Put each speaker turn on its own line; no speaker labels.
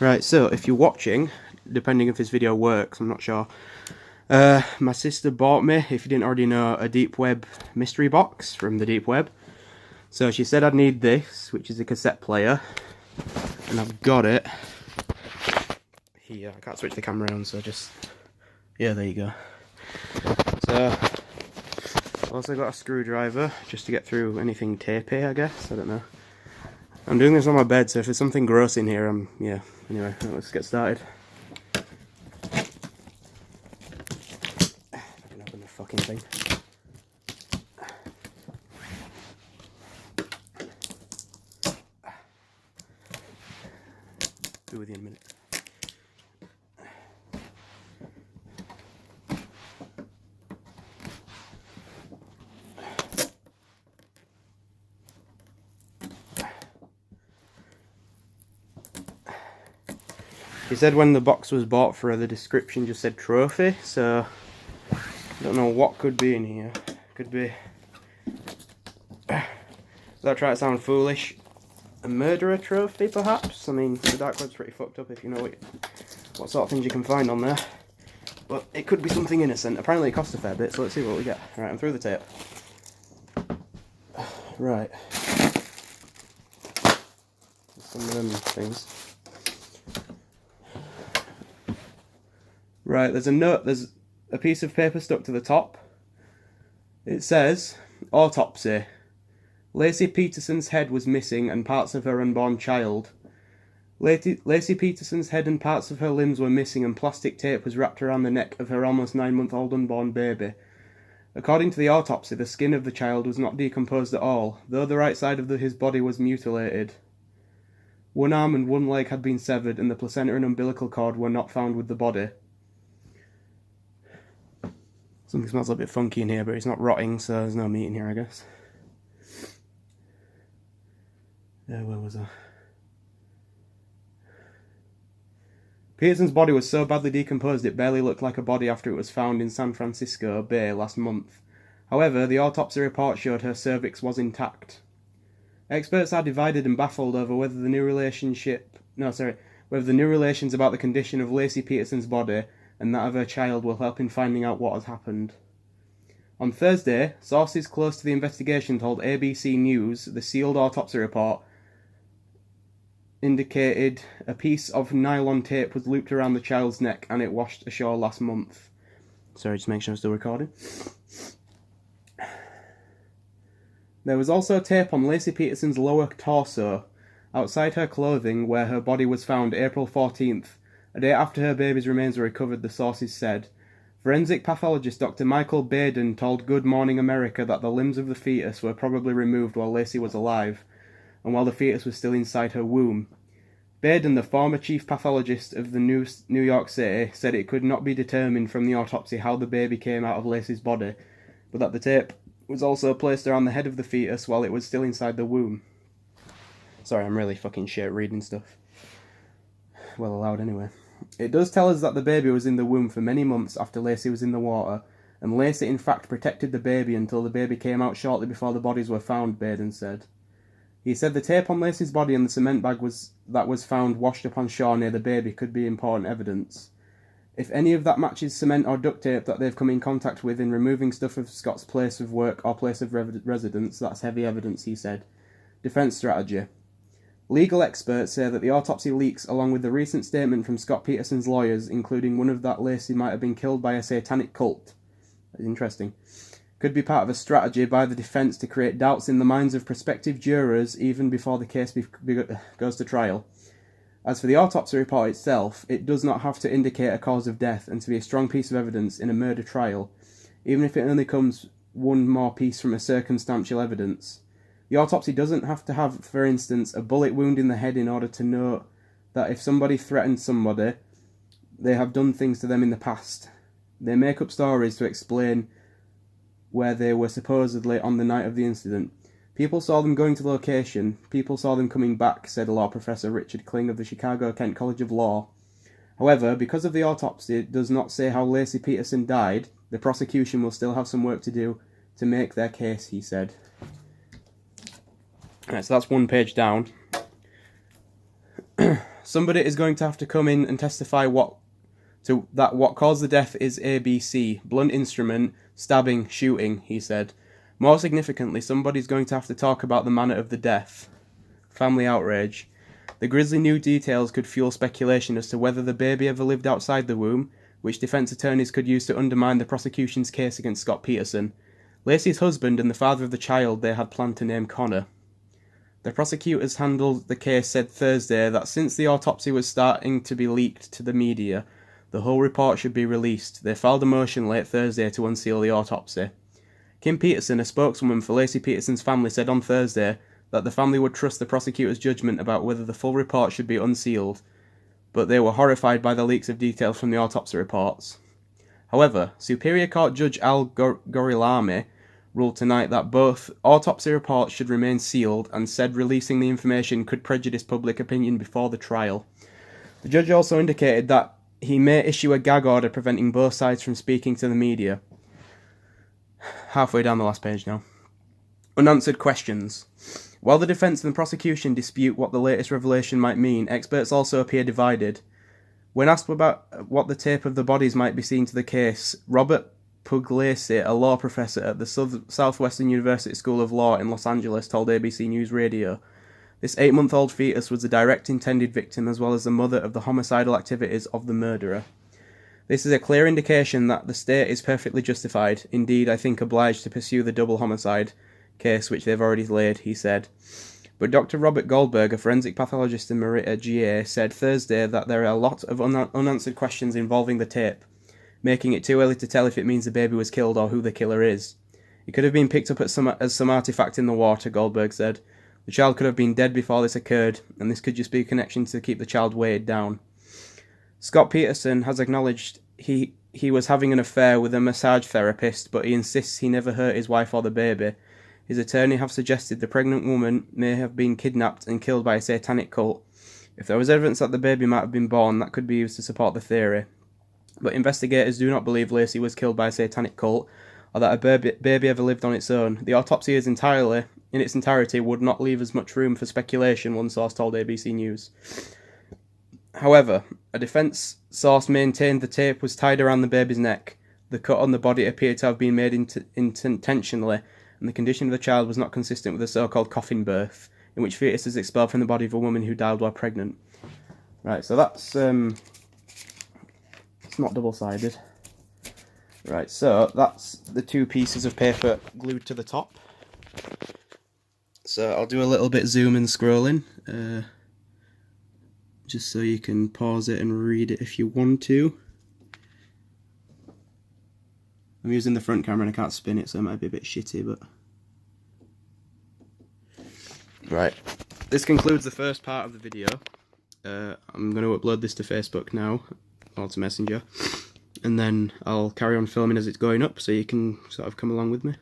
Right, so if you're watching, depending if this video works, I'm not sure. My sister bought me, if you didn't already know, a deep web mystery box from the deep web. So she said I'd need this, which is a cassette player, and I've got it here. I can't switch the camera on, so just, yeah, there you go. So I've also got a screwdriver just to get through anything tapey, I guess. I don't know. I'm doing this on my bed, so if there's something gross in here, yeah. Anyway, let's get started. I can open the fucking thing. Be with you in a minute. He said when the box was bought for her, the description just said trophy, so I don't know what could be in here. Could be, without trying to sound foolish, a murderer trophy perhaps? I mean, the dark web's pretty fucked up if you know what sort of things you can find on there. But it could be something innocent. Apparently it cost a fair bit, so let's see what we get. Right, I'm through the tape. Right. Some of them things. Right, there's a piece of paper stuck to the top. It says, autopsy. Lacey Peterson's head was missing and parts of her unborn child. Lacey Peterson's head and parts of her limbs were missing and plastic tape was wrapped around the neck of her almost 9-month-old unborn baby. According to the autopsy, the skin of the child was not decomposed at all, though the right side of his body was mutilated. One arm and one leg had been severed and the placenta and umbilical cord were not found with the body. Something smells a bit funky in here, but it's not rotting, so there's no meat in here, I guess. Where was I? Peterson's body was so badly decomposed it barely looked like a body after it was found in San Francisco Bay last month. However, the autopsy report showed her cervix was intact. Experts are divided and baffled over whether the new relations about the condition of Lacey Peterson's body and that of her child will help in finding out what has happened. On Thursday, sources close to the investigation told ABC News the sealed autopsy report indicated a piece of nylon tape was looped around the child's neck and it washed ashore last month. Sorry, just make sure I'm still recording. There was also tape on Lacey Peterson's lower torso, outside her clothing where her body was found April 14th, a day after her baby's remains were recovered, the sources said. Forensic pathologist Dr. Michael Baden told Good Morning America that the limbs of the fetus were probably removed while Lacey was alive, and while the fetus was still inside her womb. Baden, the former chief pathologist of the New York City, said it could not be determined from the autopsy how the baby came out of Lacey's body, but that the tape was also placed around the head of the fetus while it was still inside the womb. Sorry, I'm really fucking shit reading stuff. Well, aloud anyway. It does tell us that the baby was in the womb for many months after Lacey was in the water, and Lacey in fact protected the baby until the baby came out shortly before the bodies were found, Baden said. He said the tape on Lacey's body and the cement bag that was found washed up on shore near the baby could be important evidence. If any of that matches cement or duct tape that they've come in contact with in removing stuff of Scott's place of work or place of residence, that's heavy evidence, he said. Defence strategy. Legal experts say that the autopsy leaks, along with the recent statement from Scott Peterson's lawyers, including one of that Lacey might have been killed by a satanic cult. That's interesting. Could be part of a strategy by the defence to create doubts in the minds of prospective jurors even before the case goes to trial. As for the autopsy report itself, it does not have to indicate a cause of death and to be a strong piece of evidence in a murder trial, even if it only comes one more piece from a circumstantial evidence. The autopsy doesn't have to have, for instance, a bullet wound in the head in order to know that if somebody threatens somebody, they have done things to them in the past. They make up stories to explain where they were supposedly on the night of the incident. People saw them going to the location. People saw them coming back, said law professor Richard Kling of the Chicago-Kent College of Law. However, because of the autopsy it does not say how Lacey Peterson died, the prosecution will still have some work to do to make their case, he said. Right, so that's one page down. Somebody is going to have to come in and testify what caused the death is ABC, blunt instrument, stabbing, shooting, he said. More significantly, somebody's going to have to talk about the manner of the death. Family outrage. The grisly new details could fuel speculation as to whether the baby ever lived outside the womb, which defence attorneys could use to undermine the prosecution's case against Scott Peterson. Lacey's husband and the father of the child they had planned to name Connor. The prosecutors handled the case said Thursday that since the autopsy was starting to be leaked to the media, the whole report should be released. They filed a motion late Thursday to unseal the autopsy. Kim Peterson, a spokeswoman for Lacey Peterson's family, said on Thursday that the family would trust the prosecutor's judgment about whether the full report should be unsealed, but they were horrified by the leaks of details from the autopsy reports. However, Superior Court Judge Al Gorilami ruled tonight that both autopsy reports should remain sealed and said releasing the information could prejudice public opinion before the trial. The judge also indicated that he may issue a gag order preventing both sides from speaking to the media. Halfway down the last page now. Unanswered questions. While the defence and the prosecution dispute what the latest revelation might mean, experts also appear divided. When asked about what the tape of the bodies might be seen to the case, Robert Pugliese, a law professor at the Southwestern University School of Law in Los Angeles, told ABC News Radio, "This 8-month-old fetus was the direct intended victim as well as the mother of the homicidal activities of the murderer. This is a clear indication that the state is perfectly justified, indeed I think obliged to pursue the double homicide case which they've already laid," he said. But Dr. Robert Goldberg, a forensic pathologist in Marietta, GA, said Thursday that there are a lot of unanswered questions involving the tape, making it too early to tell if it means the baby was killed or who the killer is. "It could have been picked up as some artifact in the water," Goldberg said. "The child could have been dead before this occurred, and this could just be a connection to keep the child weighed down." Scott Peterson has acknowledged he was having an affair with a massage therapist, but he insists he never hurt his wife or the baby. His attorney have suggested the pregnant woman may have been kidnapped and killed by a satanic cult. If there was evidence that the baby might have been born, that could be used to support the theory. But investigators do not believe Lacey was killed by a satanic cult, or that a baby ever lived on its own. The autopsy in its entirety would not leave as much room for speculation, one source told ABC News. However, a defence source maintained the tape was tied around the baby's neck. The cut on the body appeared to have been made intentionally, and the condition of the child was not consistent with a so-called coffin birth, in which fetus is expelled from the body of a woman who died while pregnant. Right, so that's it's not double-sided. Right, so that's the two pieces of paper glued to the top. So I'll do a little bit zoom and scrolling, just so you can pause it and read it if you want to. I'm using the front camera and I can't spin it, so it might be a bit shitty, but... Right, this concludes the first part of the video. I'm going to upload this to Facebook now, or to Messenger, and then I'll carry on filming as it's going up, so you can sort of come along with me.